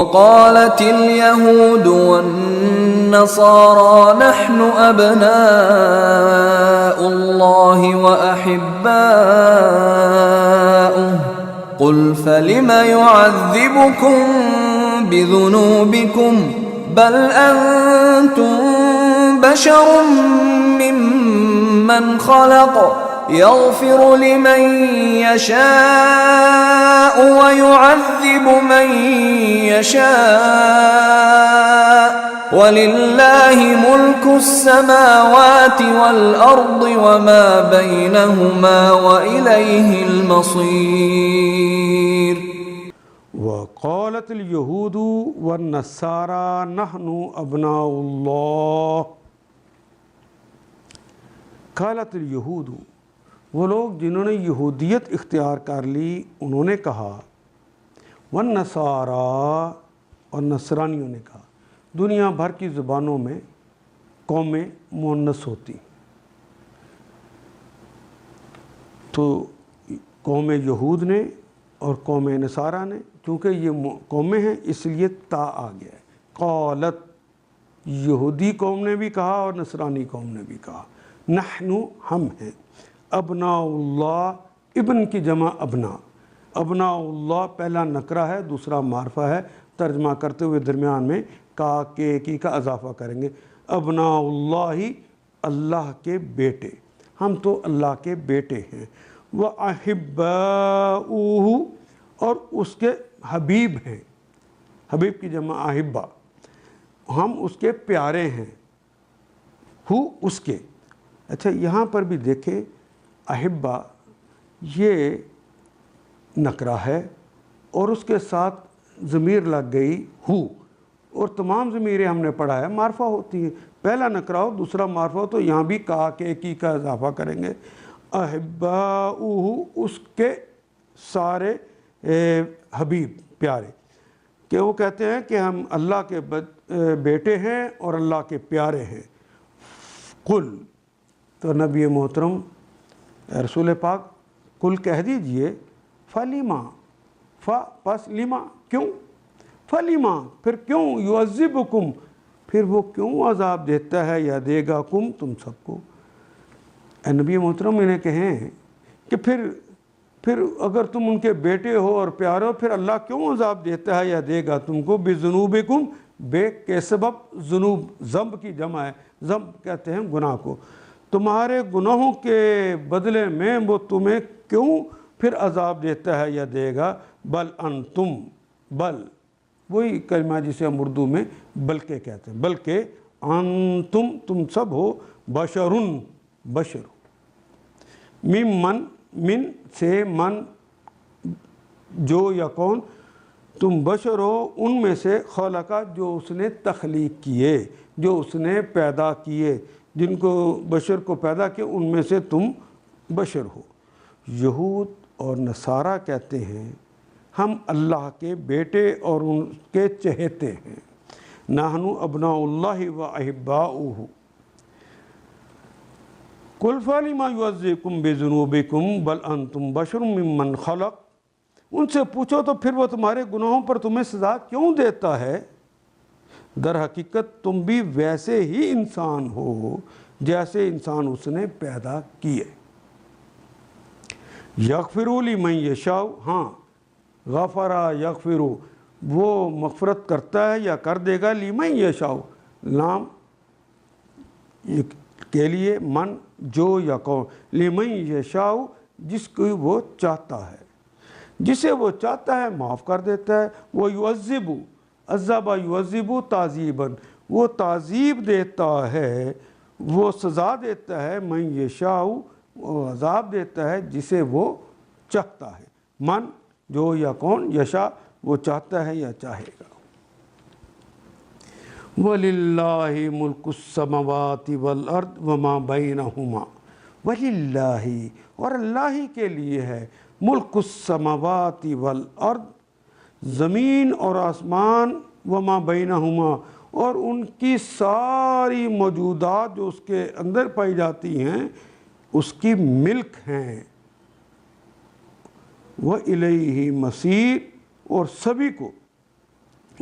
وقالت اليهود والنصارى نحن أبناء الله وأحباؤه قل فلم يعذبكم بذنوبكم بل أنتم بشر ممن خلق يغفر لمن يشاء ويعذب من يشاء ولله ملك السماوات والأرض وما بينهما وإليه المصير. وقالت اليهود والنصارى نحن ابناء اللہ. قالت اليہود، وہ لوگ جنہوں نے یہودیت اختیار کر لی انہوں نے کہا، والنصارى اور نصرانیوں نے کہا. دنیا بھر کی زبانوں میں قومیں مؤنث ہوتی، تو قوم یہود نے اور قوم نصارہ نے، چونکہ یہ قومیں ہیں اس لیے تا آ گیا ہے. قالت، یہودی قوم نے بھی کہا اور نصرانی قوم نے بھی کہا. نحن، ہم ہیں. ابناء اللہ، ابن کی جمع ابنا. ابناء اللہ پہلا نکرہ ہے، دوسرا معرفہ ہے. ترجمہ کرتے ہوئے درمیان میں کا کے کی کا اضافہ کریں گے. ابناء اللہ، اللہ کے بیٹے، ہم تو اللہ کے بیٹے ہیں. وَأَحِبَّاؤُهُ، اور اس کے حبیب ہیں. حبیب کی جمع احبہ، ہم اس کے پیارے ہیں. ہو، اس کے. اچھا یہاں پر بھی دیکھیں، احبہ یہ نکرہ ہے اور اس کے ساتھ ضمیر لگ گئی ہو، اور تمام ضمیریں ہم نے پڑھا ہے معرفہ ہوتی ہیں. پہلا نکرہ ہو دوسرا معرفہ ہو تو یہاں بھی کا کے کی کا اضافہ کریں گے. احباؤہ، اس کے سارے حبیب پیارے، کہ وہ کہتے ہیں کہ ہم اللہ کے بیٹے ہیں اور اللہ کے پیارے ہیں. قل، تو نبی محترم رسول پاک قل کہہ دیجئے، فلیما، پس لما، کیوں، فلیما پھر کیوں، یعذبکم پھر وہ کیوں عذاب دیتا ہے یا دے گا کم تم سب کو. اے نبی محترم انہیں کہیں کہ پھر اگر تم ان کے بیٹے ہو اور پیارے ہو پھر اللہ کیوں عذاب دیتا ہے یا دے گا تم کو. بذنوبکم، بے کے سبب، ذنوب ذنب کی جمع ہے، ذنب کہتے ہیں گناہ کو. تمہارے گناہوں کے بدلے میں وہ تمہیں کیوں پھر عذاب دیتا ہے یا دے گا. بل انتم، بل وہی کلمہ جسے ہم اردو میں بلکہ کہتے ہیں، بلکہ انتم، تم سب ہو، بشر ہو. من سے من، جو یا کون، تم بشر ہو ان میں سے، خلقہ جو اس نے تخلیق کیے، جو اس نے پیدا کیے، جن کو بشر کو پیدا کیا ان میں سے تم بشر ہو. یہود اور نصارہ کہتے ہیں ہم اللہ کے بیٹے اور ان کے چہیتے ہیں. نحن ابناء اللہ و احباؤہ. قل فلم یعذبکم بذنوبکم بل انتم بشر ممن خلق. ان سے پوچھو تو پھر وہ تمہارے گناہوں پر تمہیں سزا کیوں دیتا ہے؟ در حقیقت تم بھی ویسے ہی انسان ہو جیسے انسان اس نے پیدا کیے. یغفر لمن یشاء، ہاں غفر یغفر، وہ مغفرت کرتا ہے یا کر دے گا. لمن یشاء، لام کے لیے، من جو یا کون، لمن یشاء جس کو وہ چاہتا ہے، جسے وہ چاہتا ہے معاف کر دیتا ہے. وہ یعذب، عذب یعذب تعذیبا، وہ تعذیب دیتا ہے، وہ سزا دیتا ہے. من یشاء، وہ عذاب دیتا ہے جسے وہ چاہتا ہے. من جو یا کون، یشاء وہ چاہتا ہے یا چاہے گا. وَلِلَّهِ مُلْكُ السَّمَوَاتِ وَالْأَرْضِ وَمَا بَيْنَهُمَا. وَلِلَّهِ، اور اللہ ہی کے لیے ہے، ملک السماوات والارض، زمین اور آسمان، وما بینہما، اور ان کی ساری موجودات جو اس کے اندر پائی جاتی ہیں اس کی ملک ہیں. وَإِلَيْهِ مَصِيرٌ، اور سبھی کو